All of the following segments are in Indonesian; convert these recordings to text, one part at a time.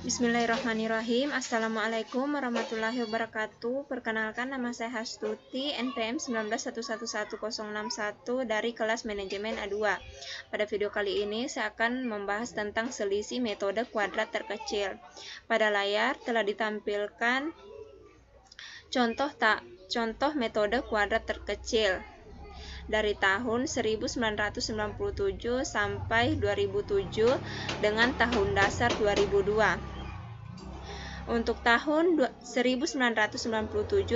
Bismillahirrahmanirrahim. Assalamualaikum warahmatullahi wabarakatuh. Perkenalkan, nama saya Hastuti, NPM 1911161 dari kelas manajemen A2. Pada video kali ini saya akan membahas tentang selisih metode kuadrat terkecil. Pada layar telah ditampilkan contoh metode kuadrat terkecil dari tahun 1997 sampai 2007 dengan tahun dasar 2002. Untuk tahun 1997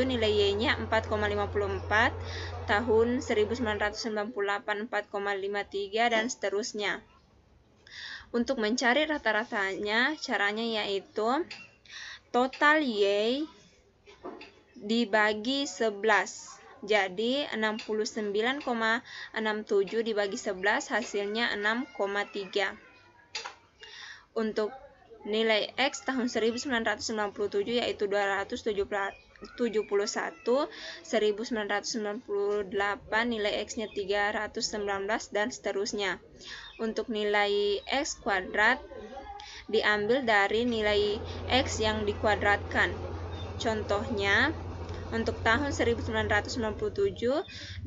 nilai Y-nya 4,54, tahun 1998 4,53 dan seterusnya. Untuk mencari rata-ratanya, caranya yaitu total Y dibagi 11. Jadi 69,67 dibagi 11 hasilnya 6,3. Untuk nilai X tahun 1997 yaitu 271, 1998 nilai X-nya 319 dan seterusnya. Untuk nilai X kuadrat diambil dari nilai X yang dikuadratkan. Contohnya, untuk tahun 1997,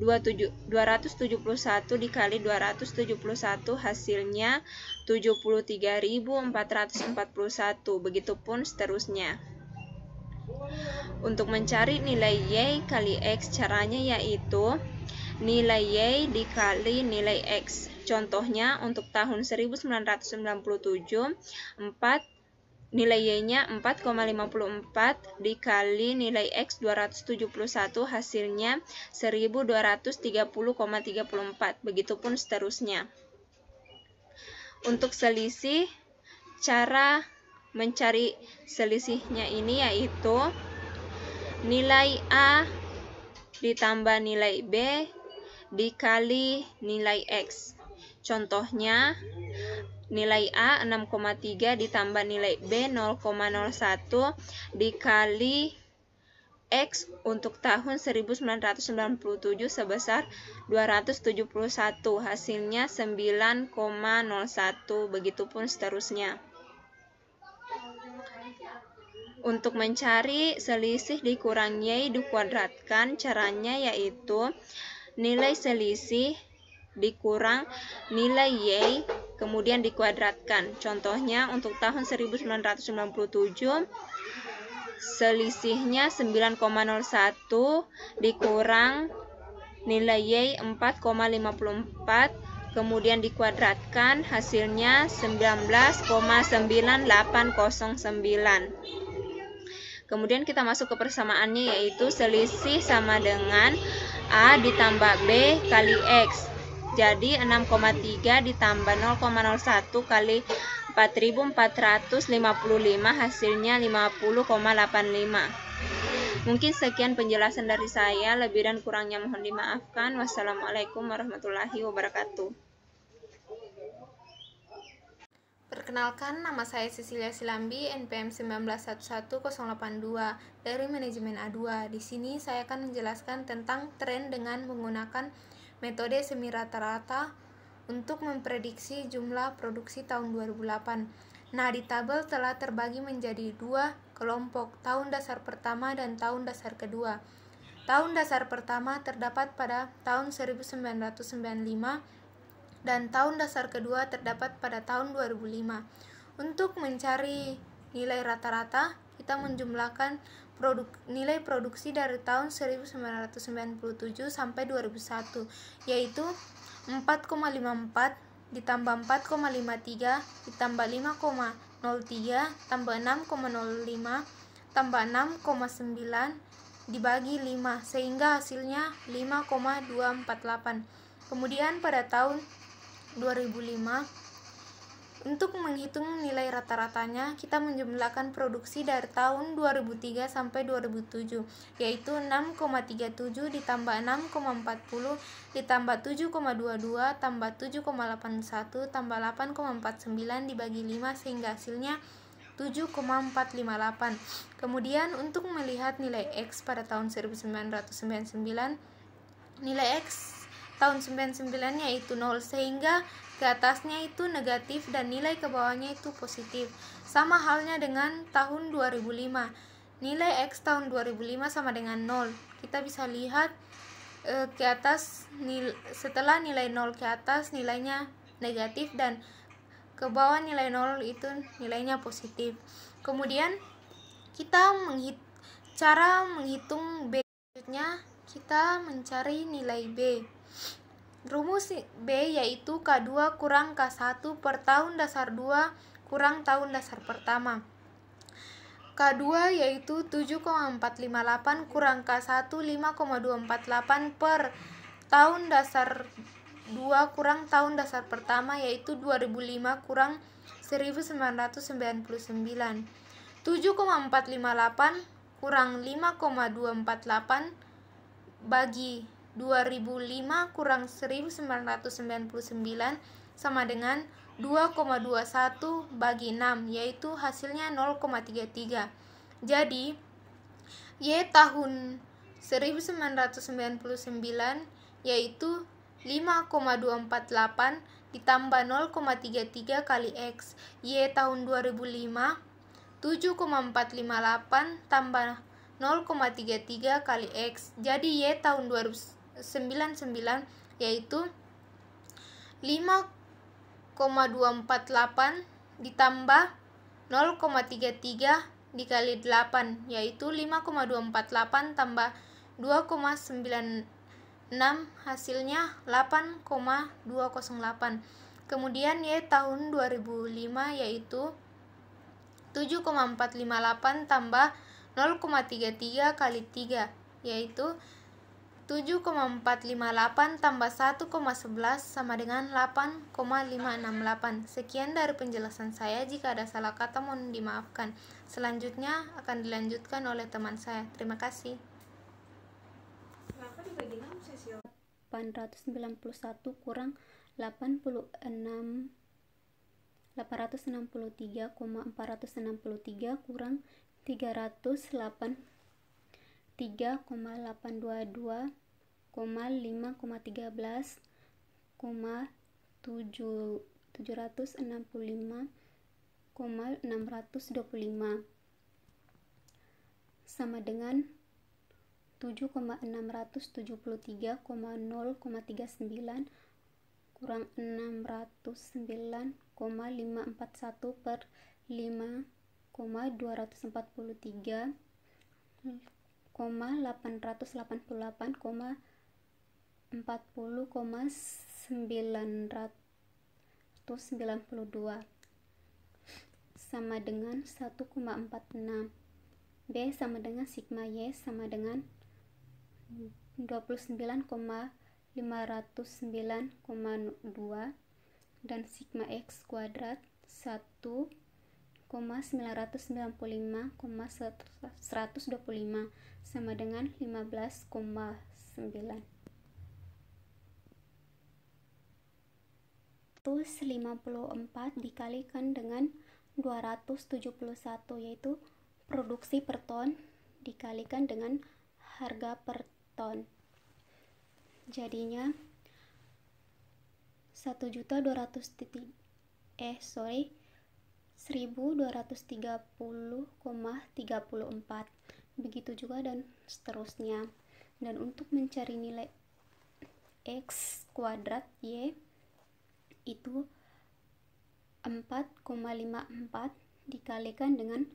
271 dikali 271 hasilnya 73.441, begitupun seterusnya. Untuk mencari nilai Y kali X, caranya yaitu nilai Y dikali nilai X. Contohnya, untuk tahun 1997, nilai Y-nya 4,54 dikali nilai X 271 hasilnya 1230,34. Begitupun seterusnya. Untuk selisih, cara mencari selisihnya ini yaitu nilai A ditambah nilai B dikali nilai X. Contohnya, nilai A 6,3 ditambah nilai B 0,01 dikali X untuk tahun 1997 sebesar 271, hasilnya 9,01, begitupun seterusnya. Untuk mencari selisih dikurang Y dikuadratkan, caranya yaitu nilai selisih dikurang nilai Y kemudian dikuadratkan. Contohnya, untuk tahun 1997 selisihnya 9,01 dikurang nilai Y 4,54 kemudian dikuadratkan, hasilnya 19,9809. Kemudian kita masuk ke persamaannya, yaitu selisih sama dengan A ditambah B kali X. Jadi 6,3 ditambah 0,01 kali 4.455 hasilnya 50,85. Mungkin sekian penjelasan dari saya, lebih dan kurangnya mohon dimaafkan. Wassalamualaikum warahmatullahi wabarakatuh. Perkenalkan, nama saya Cecilia Silambi, NPM 1911082 dari manajemen A2. Di sini saya akan menjelaskan tentang tren dengan menggunakan metode semi rata-rata untuk memprediksi jumlah produksi tahun 2008. Nah, di tabel telah terbagi menjadi dua kelompok, tahun dasar pertama dan tahun dasar kedua. Tahun dasar pertama terdapat pada tahun 1995 dan tahun dasar kedua terdapat pada tahun 2005. Untuk mencari nilai rata-rata, kita menjumlahkan nilai produksi dari tahun 1997 sampai 2001, yaitu 4,54 ditambah 4,53 ditambah 5,03 tambah 6,05 tambah 6,9 dibagi 5 sehingga hasilnya 5,248. Kemudian pada tahun 2005, untuk menghitung nilai rata-ratanya, kita menjumlahkan produksi dari tahun 2003 sampai 2007, yaitu 6,37 ditambah 6,40 ditambah 7,22 tambah 7,81 tambah 8,49 dibagi 5 sehingga hasilnya 7,458. Kemudian untuk melihat nilai X pada tahun 1999, nilai X tahun 99 yaitu 0, sehingga ke atasnya itu negatif dan nilai ke bawahnya itu positif. Sama halnya dengan tahun 2005. Nilai X tahun 2005 sama dengan 0. Kita bisa lihat ke atas setelah nilai 0 ke atas nilainya negatif dan ke bawah nilai 0 itu nilainya positif. Kemudian kita cara menghitung B. Selanjutnya kita mencari nilai B. Rumus B yaitu K2 kurang K1 per tahun dasar 2 kurang tahun dasar pertama. K2 yaitu 7,458 kurang K1 5,248 per tahun dasar 2 kurang tahun dasar pertama, yaitu 2005 kurang 1999. 7,458 kurang 5,248 bagi 2005 kurang 1999 sama dengan 2,21 bagi 6, yaitu hasilnya 0,33. Jadi Y tahun 1999 yaitu 5,248 ditambah 0,33 kali X. Y tahun 2005 7,458 tambah 0,33 kali X. Jadi Y tahun 2099 yaitu 5,248 ditambah 0,33 dikali 8, yaitu 5,248 tambah 2,96, hasilnya 8,208. Kemudian Y tahun 2005 yaitu 7,458 tambah 0,33 kali 3, yaitu 7,458 tambah 1,11 sama dengan 8,568. Sekian dari penjelasan saya. Jika ada salah kata mohon dimaafkan. Selanjutnya akan dilanjutkan oleh teman saya. Terima kasih. 891 kurang 863,463 kurang 308,822,5,13,765,625 sama dengan 7,673,0,39 kurang 609,541 per 5,248,40,992 sama dengan 1,46. B sama dengan sigma Y sama dengan 29,509,2 dan sigma X kuadrat 1,995,125 sama dengan 15,9. 154 dikalikan dengan 271 yaitu produksi per ton dikalikan dengan harga per ton. Jadinya 1.230,34. Begitu juga dan seterusnya. Dan untuk mencari nilai X kuadrat Y itu 4,54 dikalikan dengan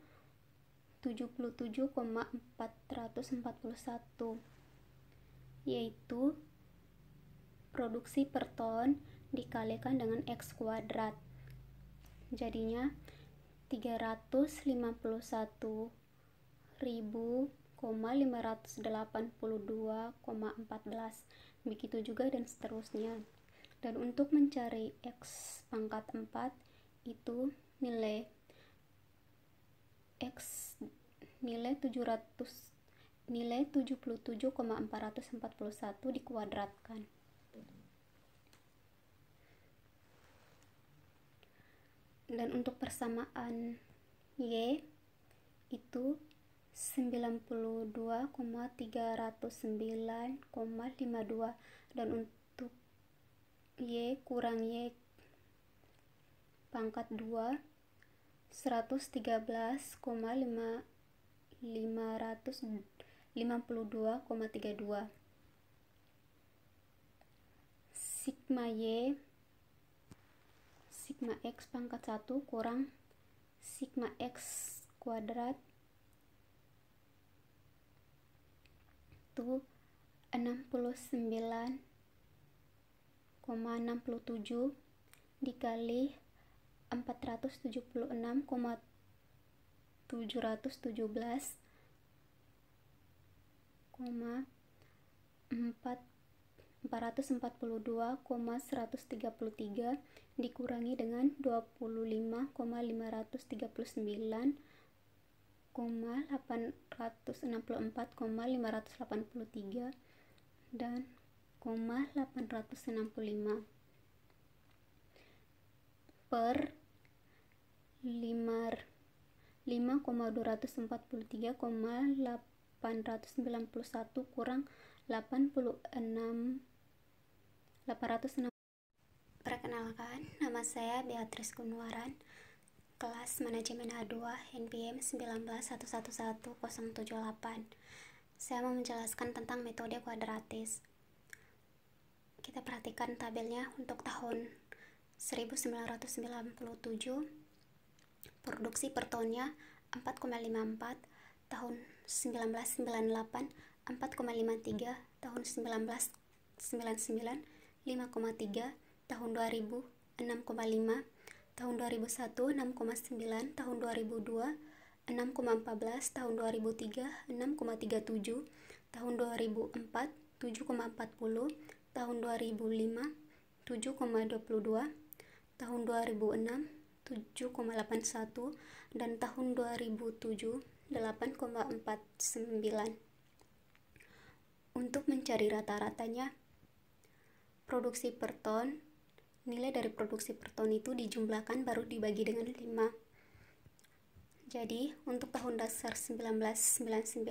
77,441 yaitu produksi per ton dikalikan dengan X kuadrat. Jadinya 350,582,14. Begitu juga dan seterusnya. Dan untuk mencari X pangkat 4 itu nilai X nilai 77,441 dikuadratkan. Dan untuk persamaan Y itu 92,309,52 dan untuk Y kurang Y pangkat 2 113,552,32. Sigma X pangkat 1 kurang sigma X kuadrat itu 69,67 dikali 442,133 dikurangi dengan 25,539,864,583 dan 865 per 5,243,891 kurang 860. Perkenalkan, nama saya Beatrice Gunuaran, kelas Manajemen A2 NPM 191111078. Saya mau menjelaskan tentang metode kuadratis. Kita perhatikan tabelnya untuk tahun 1997, produksi per tonnya 4,54, tahun 1998 4,53, tahun 1999 5,3, tahun 2000 6,5, tahun 2001 6,9, tahun 2002 6,14, tahun 2003 6,37, tahun 2004 7,40, tahun 2005 7,22, tahun 2006 7,81 dan tahun 2007 8,49. Untuk mencari rata-ratanya produksi per ton, nilai dari produksi per ton itu dijumlahkan baru dibagi dengan 5. Jadi untuk tahun dasar 1999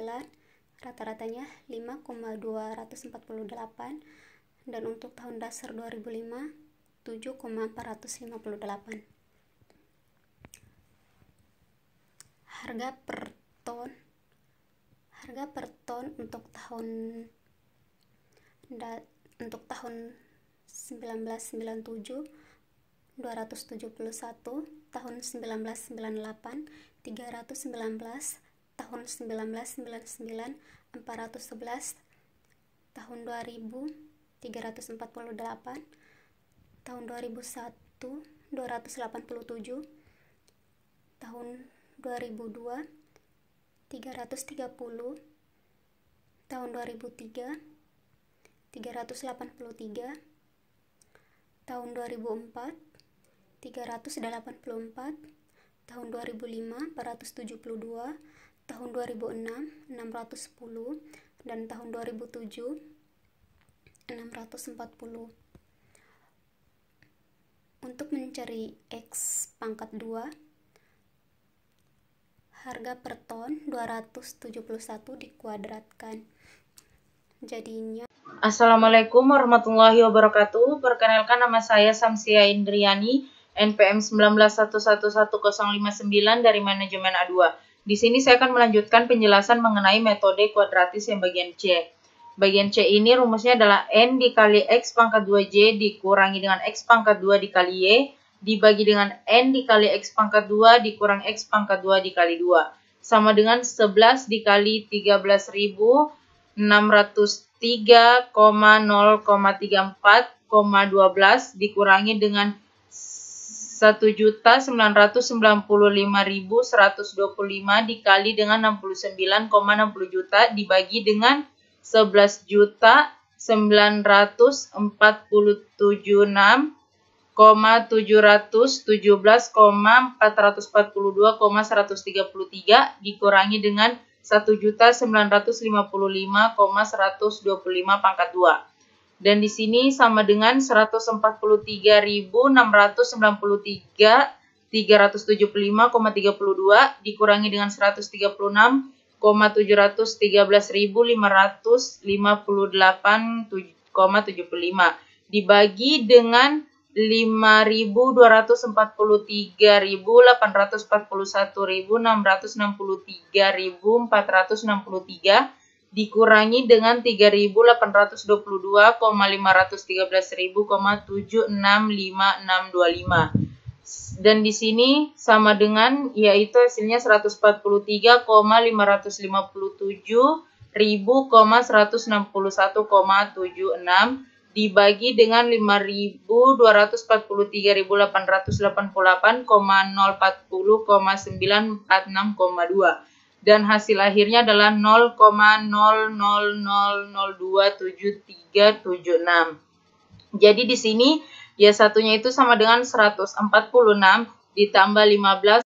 rata-ratanya 5,248 dan untuk tahun dasar 2005 7,458. Harga per ton untuk tahun 1997 271, tahun 1998 319, tahun 1999 411, tahun 2000 348, tahun 2001 287, tahun 2002 330, tahun 2003 383, tahun 2004 384, tahun 2005 472, tahun 2006 610 dan tahun 2007 640. Untuk mencari X pangkat 2, harga per ton 271 dikuadratkan. Jadinya Assalamualaikum warahmatullahi wabarakatuh. Perkenalkan, nama saya Samsia Indriani, NPM 191111059 dari Manajemen A2. Di sini saya akan melanjutkan penjelasan mengenai metode kuadratis yang bagian C. Bagian C ini rumusnya adalah N dikali X pangkat 2J dikurangi dengan X pangkat 2 dikali Y dibagi dengan N dikali X pangkat 2 dikurang X pangkat 2 dikali 2 sama dengan 11 dikali 13.003,034,12 dikurangi dengan 1.995.125 dikali dengan 69,60 juta dibagi dengan 11.946.717,442,133 dikurangi dengan 1.955,125 pangkat 2. Dan di sini sama dengan 143.693.375,32 dikurangi dengan 136,713.558,75. dibagi dengan 5.241.861.663.463 dikurangi dengan 3.822.513.765.655. Dan di sini sama dengan yaitu hasilnya 143,559.161,76 dibagi dengan 5.248.388,040,946,2 dan hasil akhirnya adalah 0,00027376. Jadi di sini ya satunya itu sama dengan 146 ditambah 15